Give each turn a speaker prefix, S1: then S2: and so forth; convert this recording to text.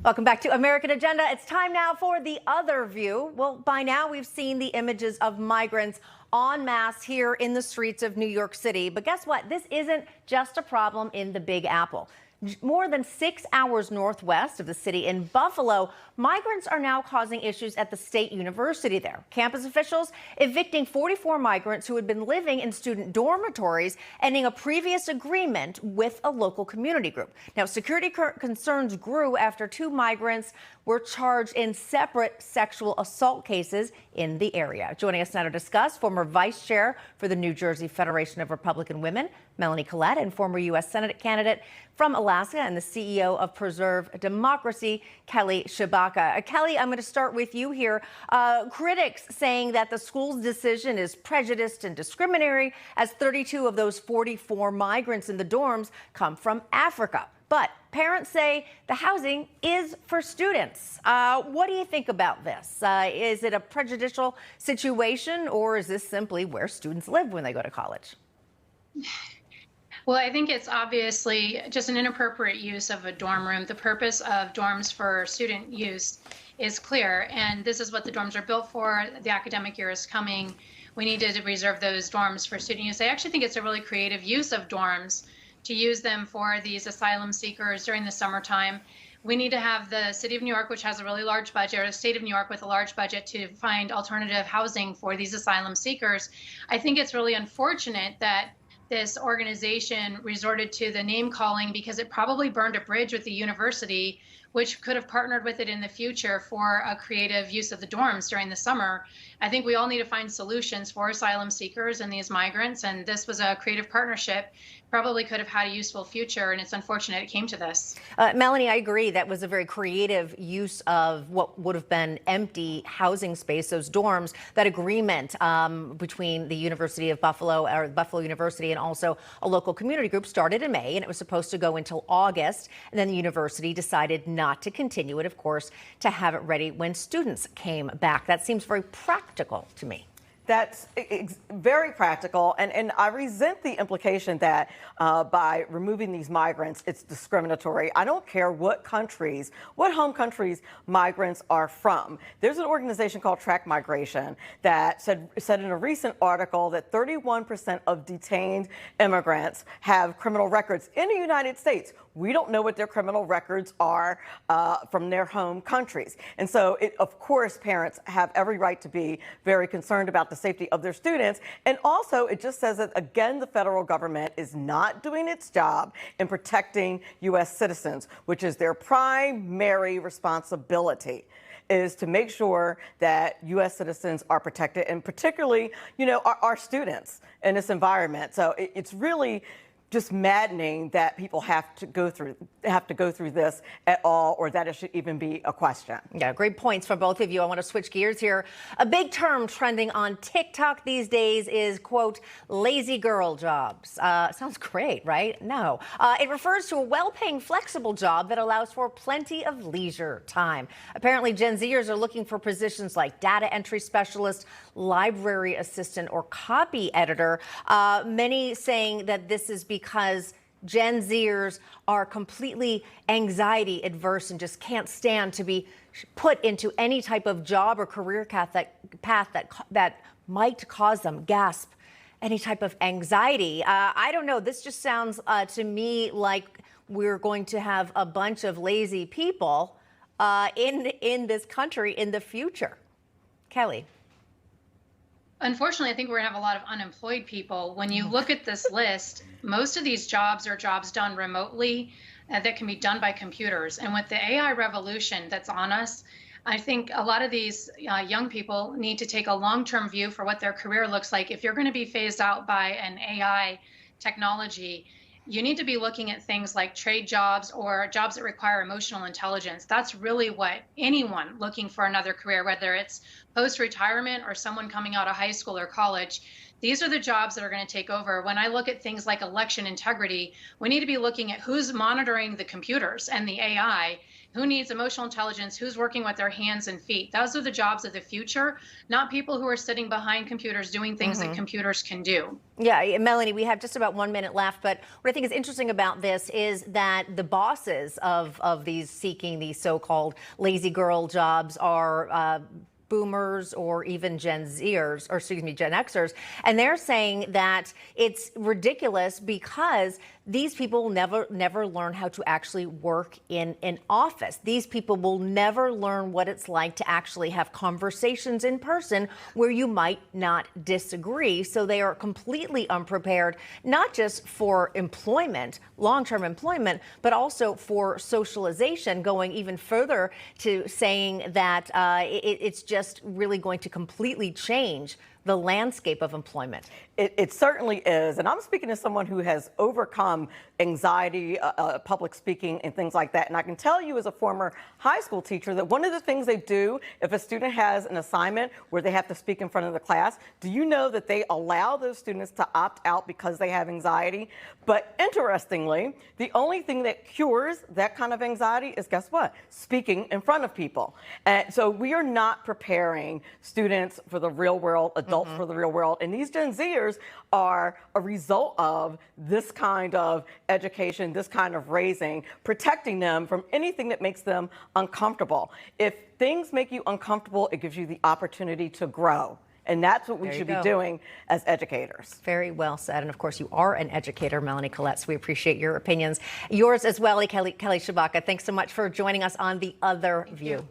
S1: Welcome back to American Agenda. It's time now for the other view. Well, by now we've seen the images of migrants en masse here in the streets of New York City. But guess what? This isn't just a problem in the Big Apple. More than 6 hours northwest of the city in Buffalo, migrants are now causing issues at the state university there. Campus officials evicting 44 migrants who had been living in student dormitories, ending a previous agreement with a local community group. Now, security concerns grew after 2 migrants were charged in separate sexual assault cases in the area. Joining us now to discuss, former vice chair for the New Jersey Federation of Republican Women, Melanie Collette, and former U.S. Senate candidate from Alaska and the CEO of Preserve Democracy, Kelly Tshibaka. Kelly, I'm going to start with you here. Critics saying that the school's decision is prejudiced and discriminatory, as 32 of those 44 migrants in the dorms come from Africa. But parents say the housing is for students. What do you think about this? Is it a prejudicial situation, or is this simply where students live when they go to college?
S2: Well, I think it's obviously just an inappropriate use of a dorm room. The purpose of dorms for student use is clear, and this is what the dorms are built for. The academic year is coming. We need to reserve those dorms for student use. I actually think it's a really creative use of dorms to use them for these asylum seekers during the summertime. We need to have the city of New York, which has a really large budget, or the state of New York with a large budget, to find alternative housing for these asylum seekers. I think it's really unfortunate that this organization resorted to the name calling because it probably burned a bridge with the university, which could have partnered with it in the future for a creative use of the dorms during the summer. I think we all need to find solutions for asylum seekers and these migrants, and this was a creative partnership. Probably could have had a useful future, and it's unfortunate it came to this.
S1: Melanie, I agree. That was a very creative use of what would have been empty housing space, those dorms. That agreement between the University of Buffalo, or Buffalo University, and also a local community group started in May, and it was supposed to go until August. And then the university decided not to continue it, of course, to have it ready when students came back. That seems very practical to me.
S3: That's very practical, and I resent the implication that by removing these migrants, it's discriminatory. I don't care what countries, what home countries migrants are from. There's an organization called Track Migration that said in a recent article that 31% of detained immigrants have criminal records in the United States. We don't know what their criminal records are from their home countries. And so, of course, parents have every right to be very concerned about the safety of their students. And also, it just says that, again, the federal government is not doing its job in protecting U.S. citizens, which is their primary responsibility, is to make sure that U.S. citizens are protected, and particularly, our students in this environment. So it's really just maddening that people have to go through this at all, or that it should even be a question.
S1: Yeah, great points from both of you. I want to switch gears here. A big term trending on TikTok these days is, quote, lazy girl jobs. Sounds great, right? No. It refers to a well-paying, flexible job that allows for plenty of leisure time. Apparently, Gen Zers are looking for positions like data entry specialist, library assistant, or copy editor. Many saying that this is because Gen Zers are completely anxiety adverse and just can't stand to be put into any type of job or career path that might cause them, gasp, any type of anxiety. I don't know. This just sounds to me like we're going to have a bunch of lazy people in this country in the future. Kelly.
S2: Unfortunately, I think we're going to have a lot of unemployed people. When you look at this list, most of these jobs are jobs done remotely that can be done by computers. And with the AI revolution that's on us, I think a lot of these young people need to take a long-term view for what their career looks like. If you're going to be phased out by an AI technology, you need to be looking at things like trade jobs or jobs that require emotional intelligence. That's really what anyone looking for another career, whether it's post-retirement or someone coming out of high school or college, these are the jobs that are going to take over. When I look at things like election integrity, we need to be looking at who's monitoring the computers and the AI who needs emotional intelligence, who's working with their hands and feet. Those are the jobs of the future, not people who are sitting behind computers doing things that computers can do.
S1: Yeah, Melanie, we have just about 1 minute left, but what I think is interesting about this is that the bosses of these seeking these so-called lazy girl jobs are boomers or even Gen Zers, or excuse me, Gen Xers, and they're saying that it's ridiculous because these people will never learn how to actually work in an office. These people will never learn what it's like to actually have conversations in person where you might not disagree. So they are completely unprepared, not just for employment, long-term employment, but also for socialization, going even further to saying that it's just really going to completely change the landscape of employment.
S3: It certainly is. And I'm speaking as someone who has overcome anxiety, public speaking, and things like that. And I can tell you as a former high school teacher that one of the things they do if a student has an assignment where they have to speak in front of the class, do you know that they allow those students to opt out because they have anxiety? But interestingly, the only thing that cures that kind of anxiety is, guess what? Speaking in front of people. And so we are not preparing students for the real world, adults for the real world. And these Gen Zers are a result of this kind of education, this kind of raising, protecting them from anything that makes them uncomfortable. If things make you uncomfortable, it gives you the opportunity to grow. And that's what we should be doing as educators.
S1: Very well said. And of course, you are an educator, Melanie Collette, so we appreciate your opinions. Yours as well, Kelly Shabaka. Thanks so much for joining us on The Other View.